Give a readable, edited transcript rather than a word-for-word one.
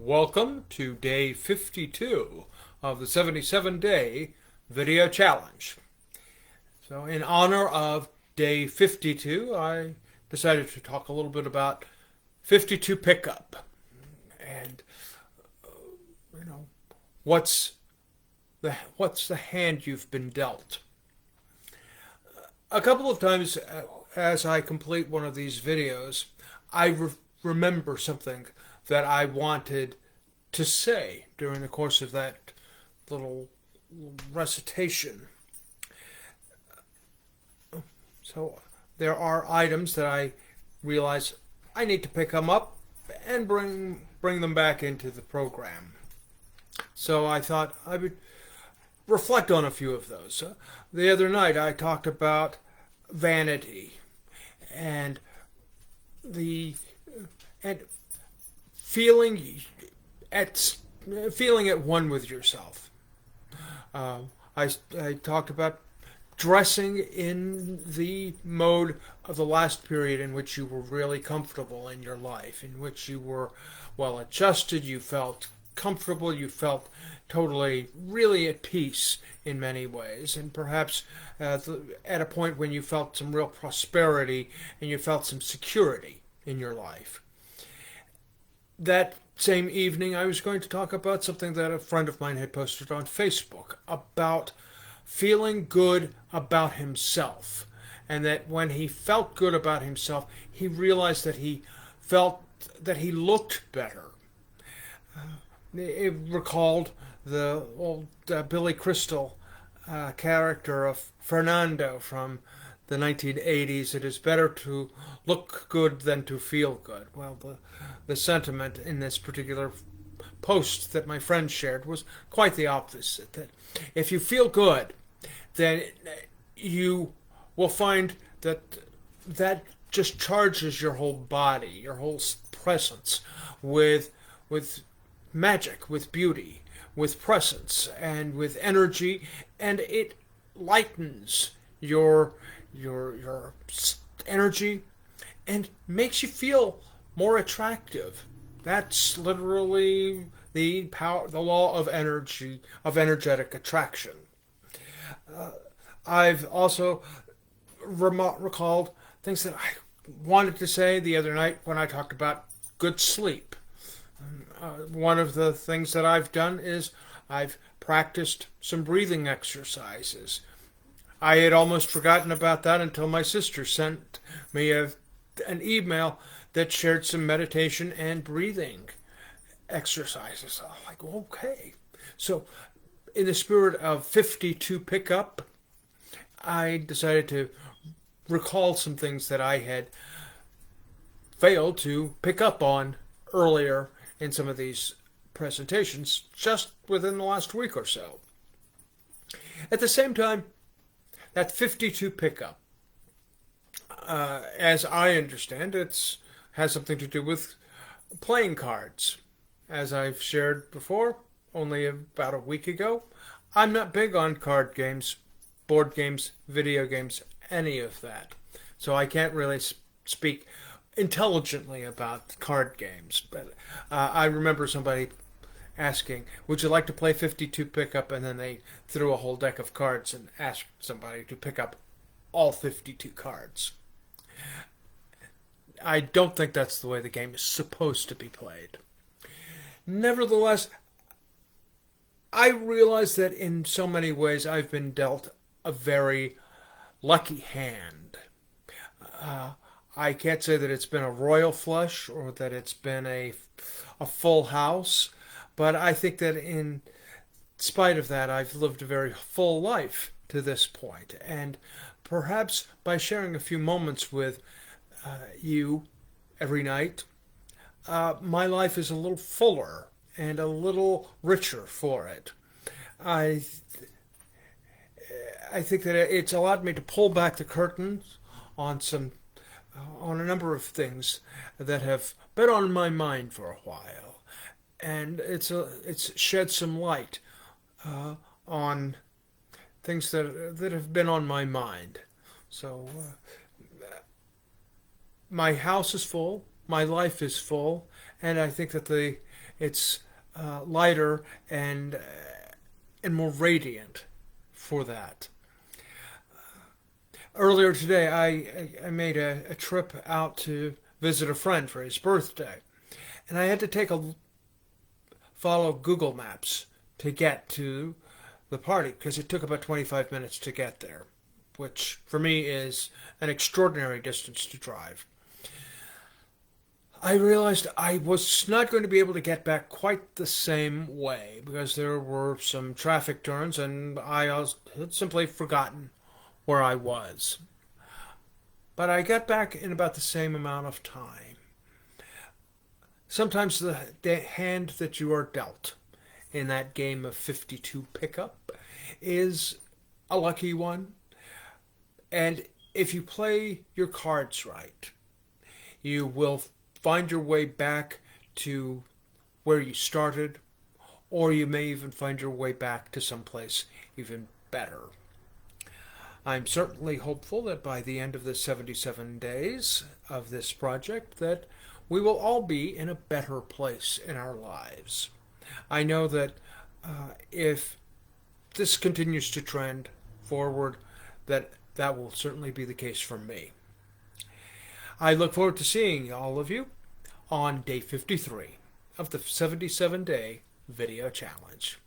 Welcome to day 52 of the 77-day video challenge. So in honor of day 52, I decided to talk a little bit about 52 pickup and you know what's the hand you've been dealt. A couple of times as I complete one of these videos, I remember something that I wanted to say during the course of that little recitation. So there are items that I realize I need to pick them up and bring them back into the program. So I thought I would reflect on a few of those. The other night I talked about vanity and the and feeling at one with yourself. I talked about dressing in the mode of the last period in which you were really comfortable in your life, in which you were well adjusted, you felt comfortable, you felt totally, really at peace in many ways, and perhaps at a point when you felt some real prosperity and you felt some security in your life. That same evening, I was going to talk about something that a friend of mine had posted on Facebook about feeling good about himself. And that when he felt good about himself, he realized that he felt that he looked better. It recalled the old Billy Crystal character of Fernando from the 1980s. It is better to look good than to feel good. Well, the sentiment in this particular post that my friend shared was quite the opposite. That if you feel good, then you will find that just charges your whole body, your whole presence with magic, with beauty, with presence, and with energy, and it lightens your energy and makes you feel more attractive. That's literally the law of energy, of energetic attraction. I've also recalled things that I wanted to say the other night when I talked about good sleep. One of the things that I've done is I've practiced some breathing exercises. I had almost forgotten about that until my sister sent me an email that shared some meditation and breathing exercises. I'm like, okay. So, in the spirit of 52 pickup, I decided to recall some things that I had failed to pick up on earlier in some of these presentations just within the last week or so. At the same time, that 52 pickup, as I understand, it has something to do with playing cards. As I've shared before, only about a week ago, I'm not big on card games, board games, video games, any of that. So I can't really speak intelligently about card games. But I remember somebody asking, would you like to play 52 pickup? And then they threw a whole deck of cards and asked somebody to pick up all 52 cards. I don't think that's the way the game is supposed to be played. Nevertheless, I realize that in so many ways I've been dealt a very lucky hand. I can't say that it's been a royal flush or that it's been a full house, but I think that in spite of that, I've lived a very full life to this point. And perhaps by sharing a few moments with you every night, my life is a little fuller and a little richer for it. I I think that it's allowed me to pull back the curtains on on a number of things that have been on my mind for a while, and it's shed some light on things that have been on my mind. So my house is full, my life is full, and I think that the It's lighter and more radiant for that. Earlier today, I made a trip out to visit a friend for his birthday, and I had to follow Google Maps to get to the party because it took about 25 minutes to get there, which for me is an extraordinary distance to drive. I realized I was not going to be able to get back quite the same way because there were some traffic turns and had simply forgotten where I was. But I got back in about the same amount of time. Sometimes the hand that you are dealt in that game of 52 pickup is a lucky one. And if you play your cards right, you will find your way back to where you started, or you may even find your way back to someplace even better. I'm certainly hopeful that by the end of the 77 days of this project that we will all be in a better place in our lives. I know that if this continues to trend forward, that will certainly be the case for me. I look forward to seeing all of you on day 53 of the 77-day video challenge.